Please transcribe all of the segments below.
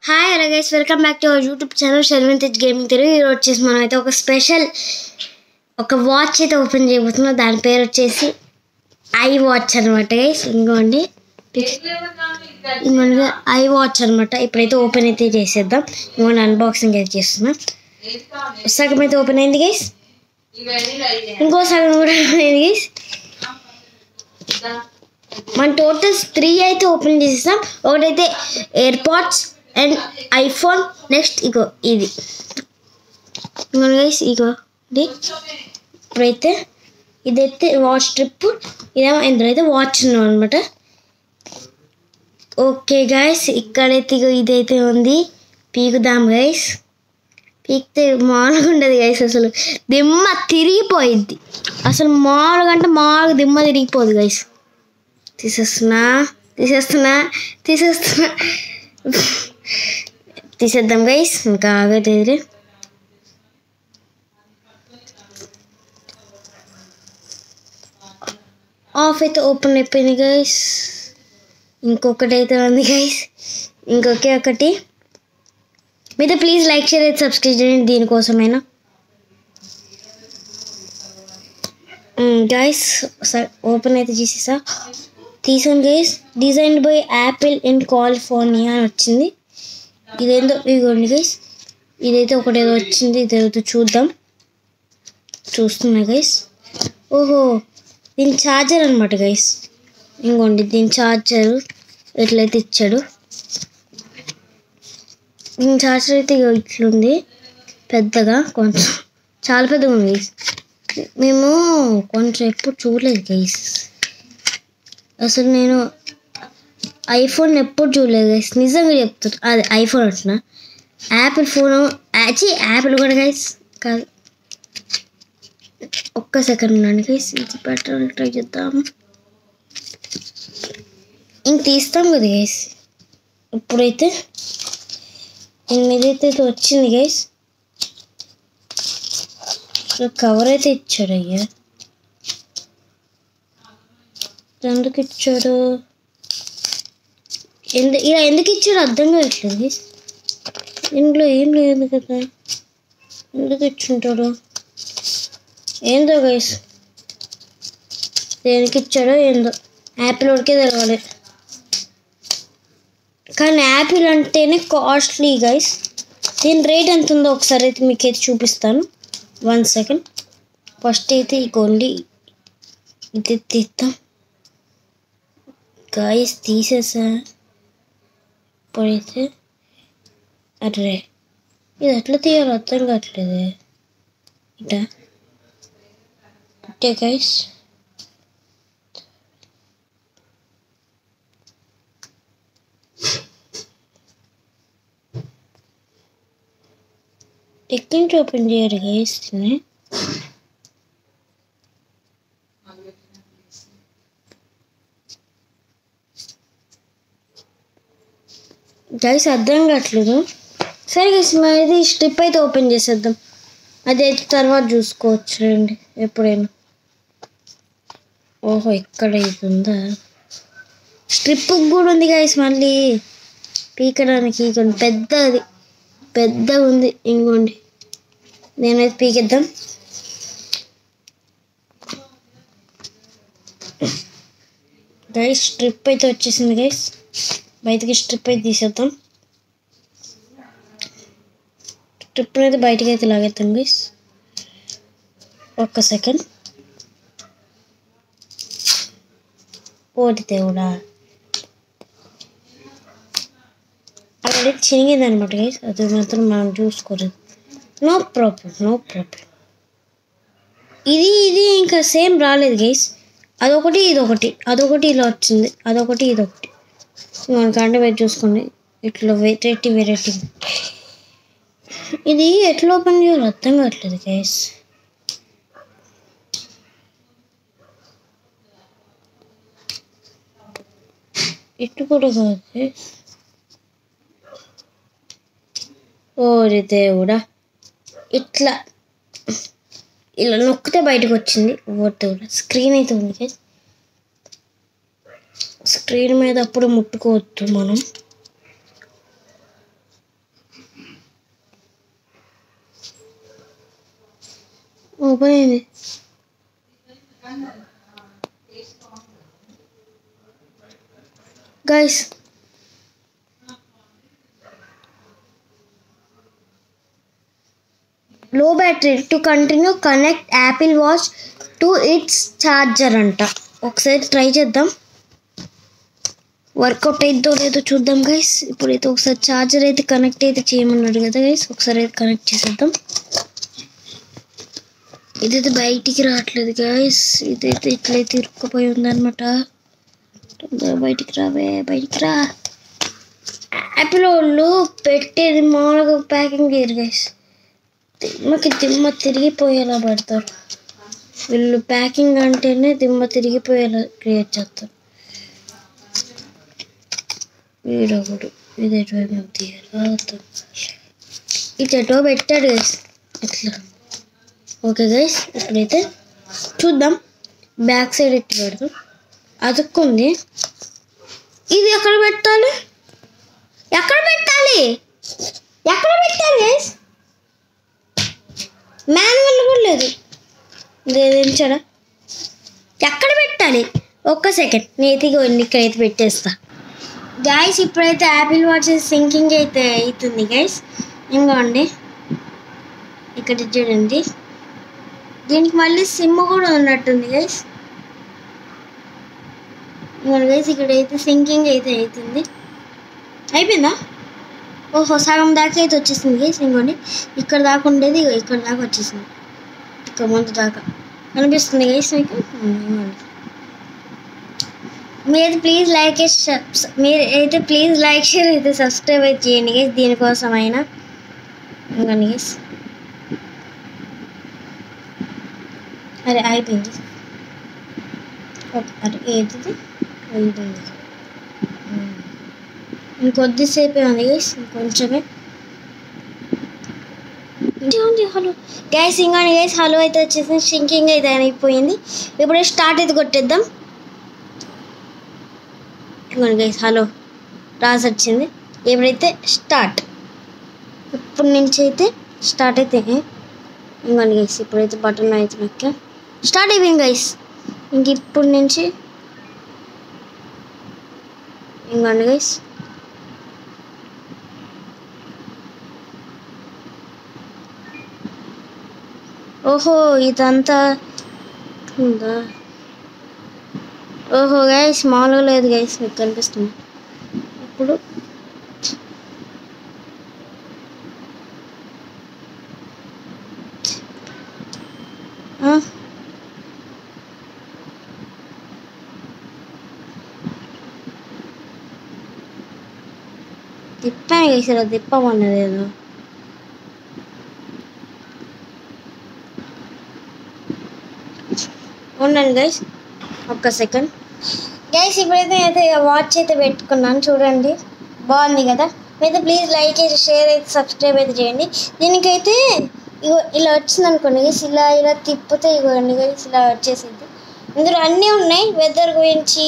Hi hello guys, welcome back to our YouTube channel Sharmin Tej gaming Telugu. ఈరోజు వచ్చేసి మనం అయితే ఒక స్పెషల్ వాచ్ అయితే ఓపెన్ చేయబోతున్నాం. దాని పేరు వచ్చేసి ఐ వాచ్ అనమాట గైస్. ఇంకోండి ఐ వాచ్ అనమాట. ఇప్పుడైతే ఓపెన్ అయితే చేసేద్దాం. ఇంకోండి అన్బాక్సింగ్ అయితే చేస్తున్నాం. సగం అయితే ఓపెన్ అయింది గైస్, ఇంకో సగం కూడా అయింది గైస్. మన టోటల్స్ 3 అయితే ఓపెన్ చేసేసాం. ఒకటైతే ఎయిర్పాడ్స్ అండ్ ఐఫోన్, నెక్స్ట్ ఇగో ఇది గైస్, ఇగో ఇది. ఇప్పుడైతే ఇదైతే వాచ్ స్ట్రిప్, ఇదేమో ఇందులో అయితే వాచ్ ఉన్నాం అనమాట. ఓకే గైస్, ఇక్కడైతే ఇగో ఇదైతే ఉంది. పీకుదాం గైస్. పీకితే మామూలుగా ఉండదు గైస్, అసలు దిమ్మ తిరిగిపోయిద్ది. అసలు మామూలుగా అంటే మామూలుగా దిమ్మ తిరిగిపోదు గైస్. తీసేద్దాం గైస్. ఇంకా ఆగేది ఆఫ్ అయితే ఓపెన్ అయిపోయింది గైస్. ఇంకొకటి అయితే ఉంది గైస్, ఒకటి. మీద ప్లీజ్ లైక్, షేర్ అయితే సబ్స్క్రైబ్ చేయండి దీనికోసమైనా గైస్. ఓపెన్ అయితే చేసేసా, తీసాను guys. Designed by Apple in California అని వచ్చింది. ఇదేందో ఇదిగోండి గైస్, ఇదైతే ఒకటేదో వచ్చింది. ఇదేదో చూస్తున్నా గైస్. ఓహో, దీని ఛార్జర్ అనమాట గైస్. ఇంకోండి దీని ఛార్జర్ ఎట్లయితే ఇచ్చాడు. దీని ఛార్జర్ అయితే ఇట్లుంది పెద్దగా, కొంచెం చాలా పెద్దగా ఉంది గైస్. మేము కొంచెం ఎప్పుడు చూడలేదు గైస్. అసలు నేను ఐఫోన్ ఎప్పుడు చూడలేదు గైస్, నిజంగా చెప్తాను. అది ఐఫోన్ అంటున్నా, యాపిల్ ఫోన్. యాపిల్ కూడా గైస్ కాదు. ఒక్క సెకండ్ ఉన్నాను గైస్, ఇది పెట్టడానికి ట్రై చేద్దాం. ఇంక తీస్తాం కదా గైస్. ఇప్పుడైతే ఇదైతే వచ్చింది గైస్. కవర్ అయితే ఇచ్చాడు. అయ్యా ఎందుకు ఇచ్చాడు, ఇలా ఎందుకు ఇచ్చాడు అర్థం కావట్లేదు గైస్. ఇంట్లో ఏం లేదు కదా, ఎందుకు ఇచ్చుంటాడు ఏందో గైస్. దేనికి ఇచ్చాడో ఏందో, యాపిల్ వరకే తెలవాలి. కానీ యాపిల్ అంటేనే కాస్ట్లీ గైస్. దీని రేట్ ఎంత ఉందో ఒకసారి అయితే మీకైతే చూపిస్తాను. 1 సెకండ్. ఫస్ట్ అయితే ఇగోండి ఇది తీద్దాం గైస్. తీసేసా. ఇప్పుడైతే అరే ఇది ఎట్లా తీయాలో అర్థం కావట్లేదు. ఇటా ఓకే గైస్. ఎక్కడి నుంచి ఓపెన్ చేయాలి గైస్ దీన్ని? గైస్ అర్థం కావట్లేదు. సరే గైస్, ఇది స్ట్రిప్ అయితే ఓపెన్ చేసేద్దాం. అది అయితే తర్వాత చూసుకోవచ్చు రండి ఎప్పుడైనా. ఓహో, ఇక్కడ ఇది ఉందా? స్ట్రిప్ కూడా ఉంది గైస్, మళ్ళీ పీకడానికి. పెద్దగా ఉంది. ఇంకోండి నేనైతే పీకేద్దాం. గైస్ స్ట్రిప్ అయితే వచ్చేసింది గైస్. బయటకి స్ట్రిప్ అయితే తీసేద్దాం. స్ట్రిప్ అయితే బయటకి అయితే లాగేద్దాం గైస్. ఒక్క సెకండ్. ఓటి దేవుడా, అక్కడ చినిగింది అనమాట గైస్. అది మాత్రం మనం చూసుకోలేదు. No problem. ఇది ఇంకా సేమ్ రాలేదు గైస్. అదొకటి ఇదొకటి ఇలా వచ్చింది. అదొకటి ఇదొకటి. మనకంటే మీరు చూసుకోండి, ఇట్లా వెరైటీ. ఇది ఎట్లా ఓపెన్ చేయాలో అర్థం కావట్లేదు గైస్. ఇటు కూడా కాదు. ఓరి దేవుడా, ఇలా నొక్కితే బయటకు వచ్చింది. ఓరి దేవుడా, స్క్రీన్ అయితే ఉంది గైస్. స్క్రీన్ మీద అప్పుడు ముట్టుకోవద్దు మనం. ఓపెన్ అయింది. గైస్ లో battery to continue connect Apple watch to it's charger అంట. ఒకసారి ట్రై చేద్దాం, వర్కౌట్ అయిద్దో లేదో చూద్దాం గైస్. ఇప్పుడైతే ఒకసారి ఛార్జర్ అయితే కనెక్ట్ అయితే చేయమన్నాడు కదా గైస్, ఒకసారి అయితే కనెక్ట్ చేసేద్దాం. ఇదైతే బయటికి రావట్లేదు గైస్, ఇదైతే ఇట్లయితే ఇరుక్కుపోయి ఉందన్నమాట. బయటికి రావే, బయటికి రా. యాపిల్ వాళ్ళు పెట్టేది మామూలుగా ప్యాకింగ్ చేయరు గైస్, దిమ్మ తిరిగిపోయేలా పెడతారు వీళ్ళు. ప్యాకింగ్ అంటేనే దిమ్మ తిరిగిపోయేలా క్రియేట్ చేస్తారు. వీడొకడు ఇది ఎటువైపు తీయాలి, ఇది ఎటో పెట్టాడు గైస్ ఇట్లా. ఓకే గైస్, ఇప్పుడైతే చూద్దాం బ్యాక్ సైడ్ ఎట్టి పెడదాం. అతుక్కుంది, ఇది ఎక్కడ పెట్టాలి, ఎక్కడ పెట్టాలి, ఎక్కడ పెట్టాలి గైస్? మాన్యువల్ కూడా లేదు, లేదించాడా? ఎక్కడ పెట్టాలి? ఒక్క సెకండ్ నేతిగా ఇక్కడైతే పెట్టేస్తా గైస్. ఇప్పుడైతే యాపిల్ వాచ్ సింకింగ్ అయితే అవుతుంది గైస్. ఇంకోండి ఇక్కడ చూడండి, దీనికి మళ్ళీ సిమ్ కూడా ఉన్నట్టుంది గైస్. ఇంకోండి గైస్, ఇక్కడైతే సింకింగ్ అయితే అవుతుంది. అయిపోయిందా? ఓహో, సగం దాకా అయితే వచ్చేసింది గైస్. ఇంకోండి ఇక్కడ దాకా ఉండేది ఇక్కడ దాకా వచ్చేసింది, ఇక్కడ ముందు దాకా కనిపిస్తుంది గైస్ మీకు. మీరైతే ప్లీజ్ లైక్ షేర్ అయితే సబ్స్క్రైబ్ అయితే చేయండి గైస్, దీనికోసం అయినా. ఇంకోండి గైస్, అరే అయిపోయింది. అరే ఏది అయిపోయింది, ఇంకొద్దిసేపే ఉంది గైస్, ఇంకొంచెమే. హలో గైస్, ఇంకోండి గైస్, హలో అయితే వచ్చేసింది, సింకింగ్ అయితే అయిపోయింది. ఇప్పుడు స్టార్ట్ అయితే కొట్టేద్దాం. ఇంకోండి గైస్, హలో రాసి వచ్చింది. ఎప్పుడైతే స్టార్ట్, ఇప్పుడు నుంచి అయితే స్టార్ట్ అయితే. ఇంకోండి గైస్, ఇప్పుడైతే బటన్ అయితే నొక్కా, స్టార్ట్ అయిపోయింది గైస్. ఇంక ఇప్పుడు నుంచి ఇంకోండి గైస్, ఓహో ఇదంతా ఉందా? ఓహో గైస్, మామూలుగా లేదు గైస్, మీకు కనిపిస్తుంది ఇప్పుడు. తిప్పాను గైస్, ఇలా తిప్పమన్నది ఏదో. ఉండండి గైస్ ఒక్క సెకండ్ గైస్. ఇప్పుడైతే అయితే వాచ్ అయితే పెట్టుకున్నాను, చూడండి బాగుంది కదా. అయితే ప్లీజ్ లైక్ అయితే, షేర్ అయితే, సబ్స్క్రైబ్ అయితే చేయండి. దీనికైతే ఇగో ఇలా వచ్చింది అనుకోండి గైస్, ఇలా తిప్పితే ఇవ్వండి గైస్, ఇలా వచ్చేసింది. ఇందులో అన్నీ ఉన్నాయి, వెదర్ గురించి,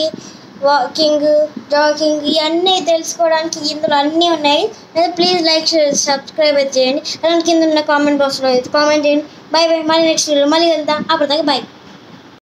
వాకింగ్, జాగింగ్, ఇవన్నీ తెలుసుకోవడానికి ఇందులో అన్నీ ఉన్నాయి. అయితే ప్లీజ్ లైక్ షేర్ సబ్స్క్రైబ్ అయితే చేయండి. అలాంటి కింద ఉన్న కామెంట్ బాక్స్లో అయితే కామెంట్ చేయండి. బాయ్ బాయ్, మళ్ళీ నెక్స్ట్ వీడియో మళ్ళీ వెళ్దాం. అప్పటిదాకా బాయ్.